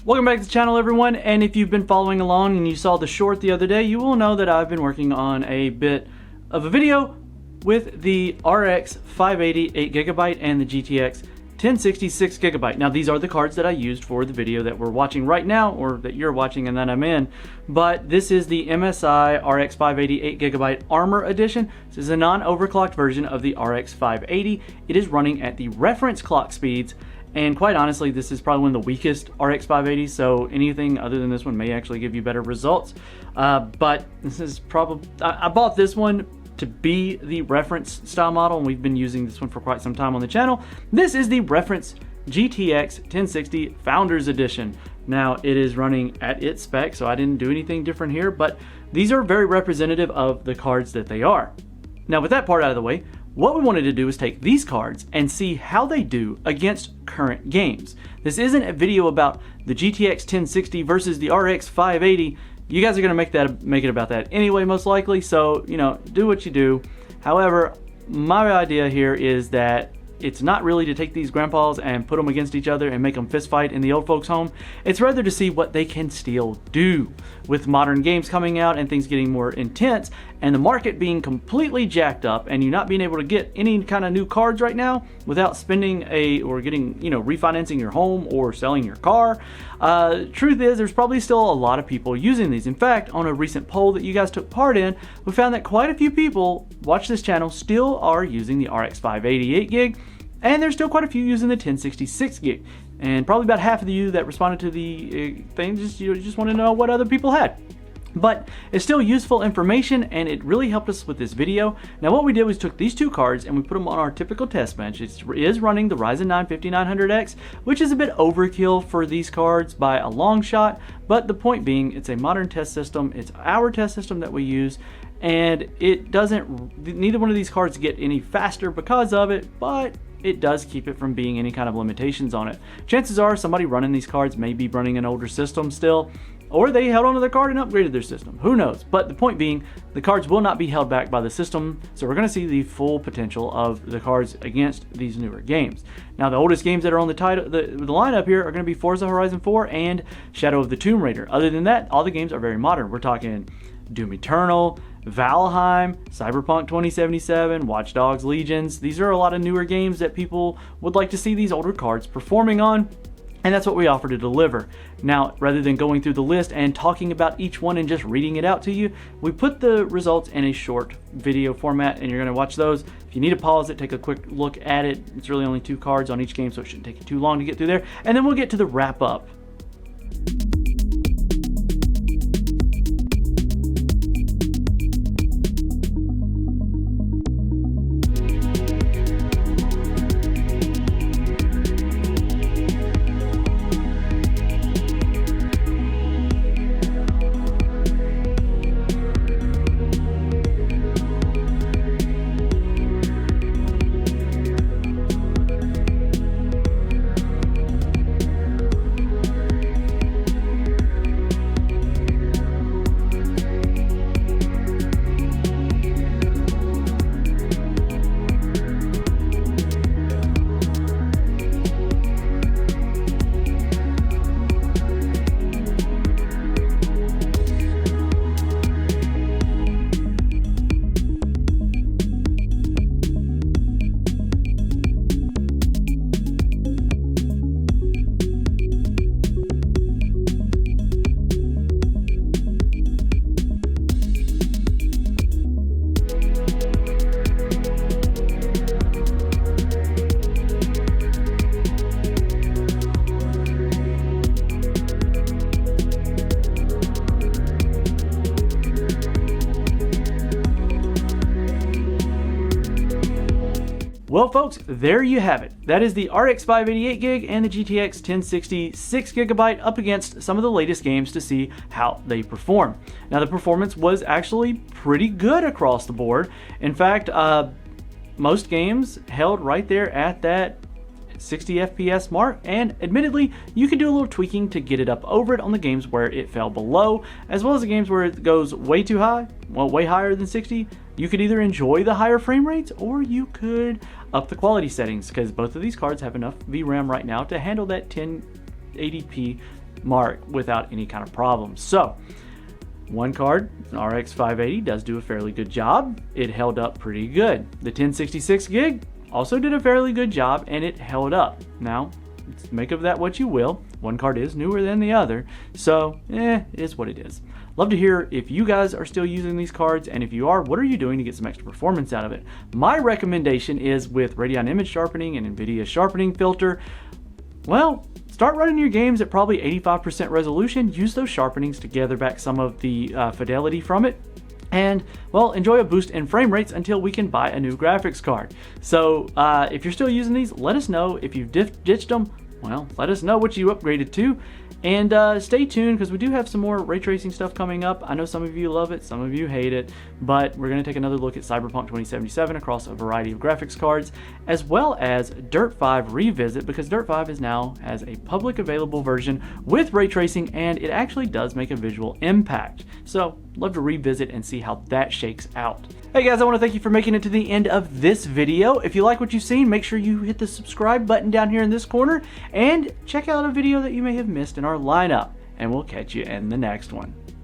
Welcome back to the channel, everyone, and if you've been following along and you saw the short the other day, you will know that I've been working on a bit of a video with the RX 580 8GB and the GTX 1060 6GB. Now, these are the cards that I used for the video that we're watching right now, or that you're watching and that I'm in, but this is the MSI RX 580 8GB Armor Edition. This is a non-overclocked version of the RX 580. It is running at the reference clock speeds, and quite honestly, this is probably one of the weakest RX 580s, so anything other than this one may actually give you better results. But this is probably, I bought this one to be the reference style model, and we've been using this one for quite some time on the channel. This is the reference GTX 1060 Founders Edition. Now, it is running at its spec, so I didn't do anything different here, but these are very representative of the cards that they are. Now, with that part out of the way, what we wanted to do is take these cards and see how they do against current games. This isn't a video about the GTX 1060 versus the RX 580. You guys are going to make it about that anyway, most likely, so, you know, do what you do. However, my idea here is that it's not really to take these grandpas and put them against each other and make them fist fight in the old folks' home. It's rather to see what they can still do with modern games coming out and things getting more intense and the market being completely jacked up and you not being able to get any kind of new cards right now without spending or getting, you know, refinancing your home or selling your car. Truth is, there's probably still a lot of people using these. In fact, on a recent poll that you guys took part in, we found that quite a few people watch this channel still are using the RX 580 8GB. And there's still quite a few using the 1060 6GB. And probably about half of you that responded to the thing just want to know what other people had. But it's still useful information, and it really helped us with this video. Now, what we did was took these two cards and we put them on our typical test bench. It is running the Ryzen 9 5900X, which is a bit overkill for these cards by a long shot. But the point being, it's a modern test system. It's our test system that we use. And it doesn't, neither one of these cards get any faster because of it, but it does keep it from being any kind of limitations on it. Chances are somebody running these cards may be running an older system still, or they held onto their card and upgraded their system. Who knows? But the point being, the cards will not be held back by the system, so we're going to see the full potential of the cards against these newer games. Now, the oldest games that are on the lineup here are going to be Forza Horizon 4 and Shadow of the Tomb Raider. Other than that, all the games are very modern. We're talking Doom Eternal, Valheim, Cyberpunk 2077, Watch Dogs Legions. These are a lot of newer games that people would like to see these older cards performing on, and that's what we offer to deliver. Now, rather than going through the list and talking about each one and just reading it out to you, we put the results in a short video format, and you're going to watch those. If you need to pause it, take a quick look at it. It's really only 2 cards on each game, so it shouldn't take you too long to get through there, and then we'll get to the wrap up. Well, folks, there you have it. That is the RX 580 8GB and the GTX 1060 6GB up against some of the latest games to see how they perform. Now, the performance was actually pretty good across the board. In fact, most games held right there at that 60 FPS mark, and admittedly, you can do a little tweaking to get it up over it on the games where it fell below, as well as the games where it goes way too high, well, way higher than 60. You could either enjoy the higher frame rates, or you could up the quality settings, because both of these cards have enough VRAM right now to handle that 1080p mark without any kind of problem. So one card, an RX 580, does do a fairly good job. It held up pretty good. The 1066 gig also did a fairly good job, and it held up. Now, make of that what you will. One card is newer than the other, so it is what it is. Love to hear if you guys are still using these cards, and if you are, what are you doing to get some extra performance out of it? My recommendation is with Radeon Image Sharpening and NVIDIA Sharpening Filter. Well, start running your games at probably 85% resolution. Use those sharpenings to gather back some of the fidelity from it. And, well, enjoy a boost in frame rates until we can buy a new graphics card. So, if you're still using these, let us know. If you've ditched them, well, let us know what you upgraded to. And stay tuned, because we do have some more ray tracing stuff coming up. I know some of you love it, some of you hate it, but we're going to take another look at Cyberpunk 2077 across a variety of graphics cards, as well as Dirt 5 Revisit, because Dirt 5 is now has a public available version with ray tracing, and it actually does make a visual impact. So, love to revisit and see how that shakes out. Hey guys, I want to thank you for making it to the end of this video. If you like what you've seen, make sure you hit the subscribe button down here in this corner and check out a video that you may have missed in our lineup. And we'll catch you in the next one.